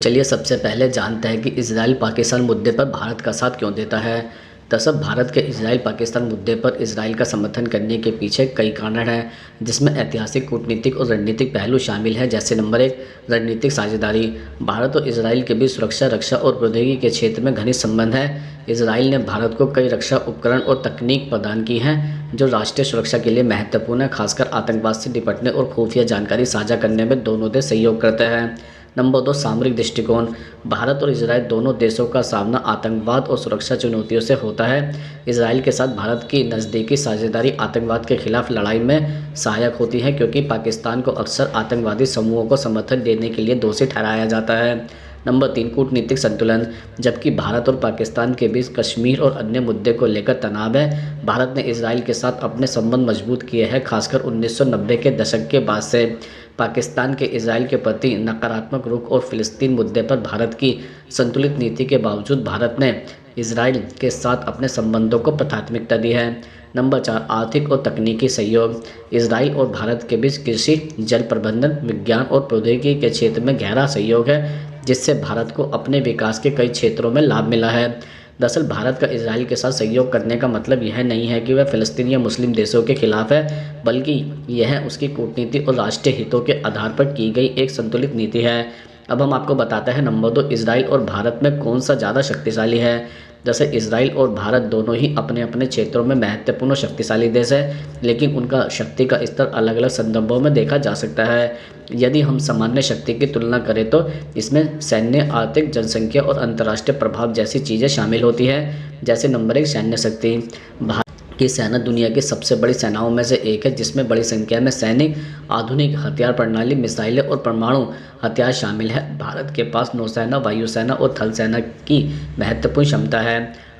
चलिए सबसे पहले जानते हैं कि इजराइल पाकिस्तान मुद्दे पर भारत का साथ क्यों देता है। दरअसल भारत के इजराइल पाकिस्तान मुद्दे पर इजराइल का समर्थन करने के पीछे कई कारण हैं, जिसमें ऐतिहासिक, कूटनीतिक और रणनीतिक पहलू शामिल हैं। जैसे नंबर एक, रणनीतिक साझेदारी। भारत और इजराइल के बीच सुरक्षा, रक्षा और प्रौद्योगिकी के क्षेत्र में घनिष्ठ संबंध है। इजराइल ने भारत को कई रक्षा उपकरण और तकनीक प्रदान की हैं जो राष्ट्रीय सुरक्षा के लिए महत्वपूर्ण है, खासकर आतंकवाद से निपटने और खुफिया जानकारी साझा करने में दोनों देश सहयोग करते हैं। नंबर दो, सामरिक दृष्टिकोण। भारत और इजराइल दोनों देशों का सामना आतंकवाद और सुरक्षा चुनौतियों से होता है। इजराइल के साथ भारत की नज़दीकी साझेदारी आतंकवाद के खिलाफ लड़ाई में सहायक होती है, क्योंकि पाकिस्तान को अक्सर आतंकवादी समूहों को समर्थन देने के लिए दोषी ठहराया जाता है। नंबर तीन, कूटनीतिक संतुलन। जबकि भारत और पाकिस्तान के बीच कश्मीर और अन्य मुद्दे को लेकर तनाव है, भारत ने इजराइल के साथ अपने संबंध मजबूत किए हैं, खासकर 1990 के दशक के बाद से। पाकिस्तान के इजराइल के प्रति नकारात्मक रुख और फ़िलिस्तीन मुद्दे पर भारत की संतुलित नीति के बावजूद भारत ने इजराइल के साथ अपने संबंधों को प्राथमिकता दी है। नंबर चार, आर्थिक और तकनीकी सहयोग। इजराइल और भारत के बीच कृषि, जल प्रबंधन, विज्ञान और प्रौद्योगिकी के क्षेत्र में गहरा सहयोग है, जिससे भारत को अपने विकास के कई क्षेत्रों में लाभ मिला है। दरअसल भारत का इजराइल के साथ सहयोग करने का मतलब यह नहीं है कि वह फ़िलिस्तीन या मुस्लिम देशों के खिलाफ है, बल्कि यह उसकी कूटनीति और राष्ट्रीय हितों के आधार पर की गई एक संतुलित नीति है। अब हम आपको बताते हैं नंबर दो, इजराइल और भारत में कौन सा ज़्यादा शक्तिशाली है। जैसे इजराइल और भारत दोनों ही अपने अपने क्षेत्रों में महत्वपूर्ण शक्तिशाली देश है, लेकिन उनका शक्ति का स्तर अलग अलग संदर्भों में देखा जा सकता है। यदि हम सामान्य शक्ति की तुलना करें तो इसमें सैन्य, आर्थिक, जनसंख्या और अंतर्राष्ट्रीय प्रभाव जैसी चीज़ें शामिल होती है। जैसे नंबर एक, सैन्य शक्ति। भारत की सेना दुनिया की सबसे बड़ी सेनाओं में से एक है, जिसमें बड़ी संख्या में सैनिक, आधुनिक हथियार प्रणाली, मिसाइलें और परमाणु हथियार शामिल है। भारत के पास नौसेना, वायुसेना और थल सेना की महत्वपूर्ण क्षमता है।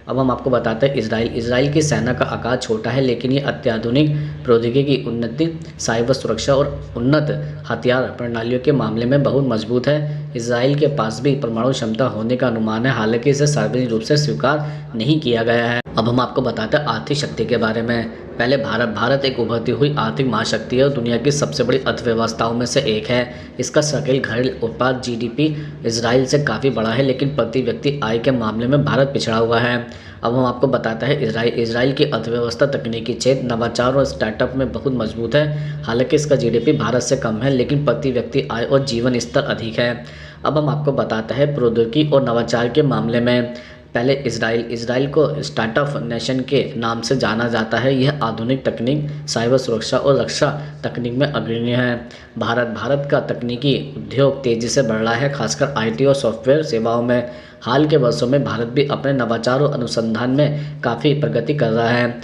अब हम आपको बताते हैं इजराइल की सेना का आकार छोटा है, लेकिन ये अत्याधुनिक प्रौद्योगिकी की उन्नति, साइबर सुरक्षा और उन्नत हथियार प्रणालियों के मामले में बहुत मजबूत है। इजराइल के पास भी परमाणु क्षमता होने का अनुमान है, हालांकि इसे सार्वजनिक रूप से स्वीकार नहीं किया गया है। अब हम आपको बताते हैं आर्थिक शक्ति के बारे में। पहले भारत एक उभरती हुई आर्थिक महाशक्ति है और दुनिया की सबसे बड़ी अर्थव्यवस्थाओं में से एक है। इसका सकल घरेलू उत्पाद जीडीपी इजराइल से काफ़ी बड़ा है, लेकिन प्रति व्यक्ति आय के मामले में भारत पिछड़ा हुआ है। अब हम आपको बताते हैं इजराइल की अर्थव्यवस्था तकनीकी क्षेत्र, नवाचार और स्टार्टअप में बहुत मजबूत है। हालांकि इसका जीडीपी भारत से कम है, लेकिन प्रति व्यक्ति आय और जीवन स्तर अधिक है। अब हम आपको बताते हैं प्रौद्योगिकी और नवाचार के मामले में। पहले इजराइल को स्टार्टअप नेशन के नाम से जाना जाता है। यह आधुनिक तकनीक, साइबर सुरक्षा और रक्षा तकनीक में अग्रणी है। भारत का तकनीकी उद्योग तेज़ी से बढ़ रहा है, खासकर आईटी और सॉफ्टवेयर सेवाओं में। हाल के वर्षों में भारत भी अपने नवाचार और अनुसंधान में काफ़ी प्रगति कर रहा है।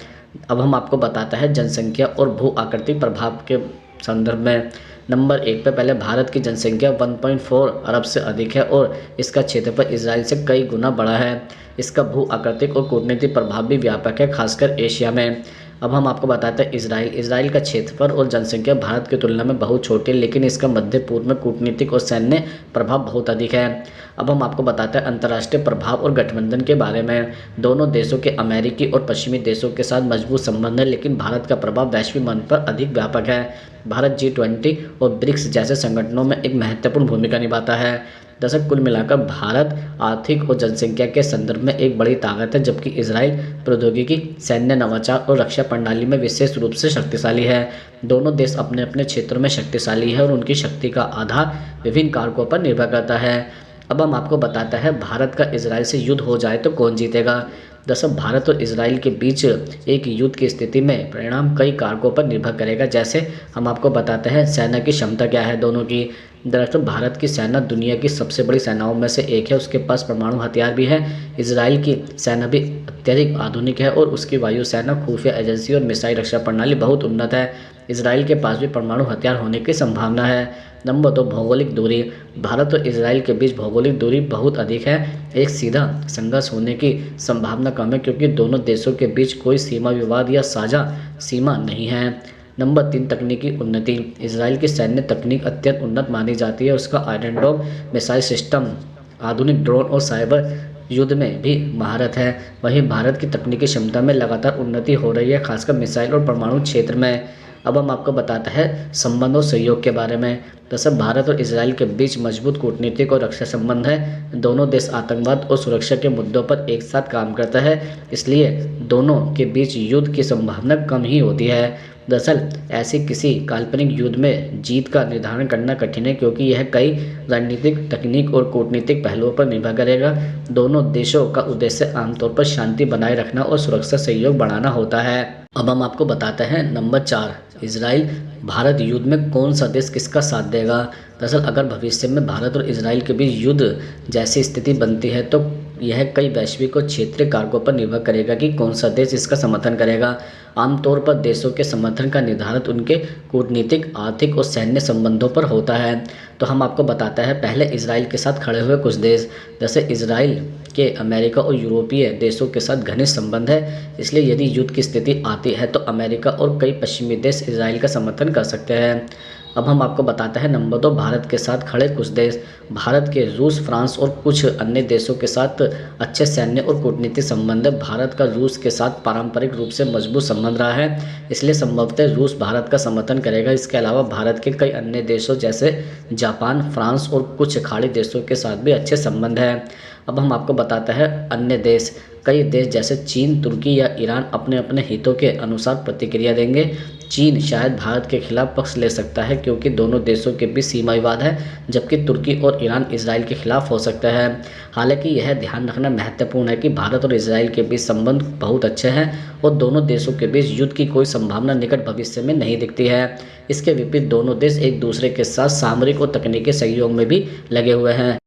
अब हम आपको बताते हैं जनसंख्या और भू आकृतिक प्रभाव के संदर्भ में। नंबर एक पे पहले भारत की जनसंख्या 1.4 अरब से अधिक है और इसका क्षेत्रफल इजराइल से कई गुना बड़ा है। इसका भू आकृतिक और कूटनीतिक प्रभाव भी व्यापक है, खासकर एशिया में। अब हम आपको बताते हैं इजराइल का क्षेत्रफल और जनसंख्या भारत की तुलना में बहुत छोटी है, लेकिन इसका मध्य पूर्व में कूटनीतिक और सैन्य प्रभाव बहुत अधिक है। अब हम आपको बताते हैं अंतर्राष्ट्रीय प्रभाव और गठबंधन के बारे में। दोनों देशों के अमेरिकी और पश्चिमी देशों के साथ मजबूत संबंध है, लेकिन भारत का प्रभाव वैश्विक मंच पर अधिक व्यापक है। भारत G20 और ब्रिक्स जैसे संगठनों में एक महत्वपूर्ण भूमिका निभाता है। दरअसल कुल मिलाकर भारत आर्थिक और जनसंख्या के संदर्भ में एक बड़ी ताकत है, जबकि इजराइल प्रौद्योगिकी, सैन्य, नवाचार और रक्षा प्रणाली में विशेष रूप से शक्तिशाली है। दोनों देश अपने अपने क्षेत्रों में शक्तिशाली है और उनकी शक्ति का आधार विभिन्न कारकों पर निर्भर करता है। अब हम आपको बताते हैं भारत का इजराइल से युद्ध हो जाए तो कौन जीतेगा। दरअसल भारत और इजराइल के बीच एक युद्ध की स्थिति में परिणाम कई कारकों पर निर्भर करेगा। जैसे हम आपको बताते हैं सेना की क्षमता क्या है दोनों की। दरअसल भारत की सेना दुनिया की सबसे बड़ी सेनाओं में से एक है, उसके पास परमाणु हथियार भी है। इजराइल की सेना भी अत्यधिक आधुनिक है और उसकी वायुसेना, खुफिया एजेंसी और मिसाइल रक्षा प्रणाली बहुत उन्नत है। इजराइल के पास भी परमाणु हथियार होने की संभावना है। नंबर दो, भौगोलिक दूरी। भारत और इजराइल के बीच भौगोलिक दूरी बहुत अधिक है। एक सीधा संघर्ष होने की संभावना कम है, क्योंकि दोनों देशों के बीच कोई सीमा विवाद या साझा सीमा नहीं है। नंबर तीन, तकनीकी उन्नति। इजराइल की सैन्य तकनीक अत्यंत उन्नत मानी जाती है। उसका आयरन डोम मिसाइल सिस्टम, आधुनिक ड्रोन और साइबर युद्ध में भी महारत है। वहीं भारत की तकनीकी क्षमता में लगातार उन्नति हो रही है, खासकर मिसाइल और परमाणु क्षेत्र में। अब हम आपको बताते हैं संबंध और सहयोग के बारे में। दरअसल भारत और इजराइल के बीच मजबूत कूटनीतिक और रक्षा संबंध है। दोनों देश आतंकवाद और सुरक्षा के मुद्दों पर एक साथ काम करते हैं, इसलिए दोनों के बीच युद्ध की संभावना कम ही होती है। दरअसल ऐसे किसी काल्पनिक युद्ध में जीत का निर्धारण करना कठिन है, क्योंकि यह कई रणनीतिक, तकनीक और कूटनीतिक पहलुओं पर निर्भर करेगा। दोनों देशों का उद्देश्य आमतौर पर शांति बनाए रखना और सुरक्षा सहयोग बढ़ाना होता है। अब हम आपको बताते हैं नंबर 4, इजराइल भारत युद्ध में कौन सा देश किसका साथ देगा। दरअसल अगर भविष्य में भारत और इजराइल के बीच युद्ध जैसी स्थिति बनती है तो यह कई वैश्विक और क्षेत्रीय कारकों पर निर्भर करेगा कि कौन सा देश इसका समर्थन करेगा। आमतौर पर देशों के समर्थन का निर्धारण उनके कूटनीतिक, आर्थिक और सैन्य संबंधों पर होता है। तो हम आपको बताते हैं पहले इजराइल के साथ खड़े हुए कुछ देश। जैसे इजराइल के अमेरिका और यूरोपीय देशों के साथ घनिष्ठ संबंध है, इसलिए यदि युद्ध की स्थिति आती है तो अमेरिका और कई पश्चिमी देश इजराइल का समर्थन कर सकते हैं। अब हम आपको बताते हैं नंबर 2, भारत के साथ खड़े कुछ देश। भारत के रूस, फ्रांस और कुछ अन्य देशों के साथ अच्छे सैन्य और कूटनीतिक संबंध है। भारत का रूस के साथ पारंपरिक रूप से मजबूत संबंध रहा है, इसलिए संभवतः रूस भारत का समर्थन करेगा। इसके अलावा भारत के कई अन्य देशों जैसे जापान, फ्रांस और कुछ खाड़ी देशों के साथ भी अच्छे संबंध हैं। अब हम आपको बताते हैं अन्य देश। कई देश जैसे चीन, तुर्की या ईरान अपने अपने हितों के अनुसार प्रतिक्रिया देंगे। चीन शायद भारत के खिलाफ पक्ष ले सकता है, क्योंकि दोनों देशों के बीच सीमा विवाद है, जबकि तुर्की और ईरान इजराइल के खिलाफ हो सकता है। हालांकि यह ध्यान रखना महत्वपूर्ण है कि भारत और इजराइल के बीच संबंध बहुत अच्छे हैं और दोनों देशों के बीच युद्ध की कोई संभावना निकट भविष्य में नहीं दिखती है। इसके विपरीत दोनों देश एक दूसरे के साथ सामरिक और तकनीकी सहयोग में भी लगे हुए हैं।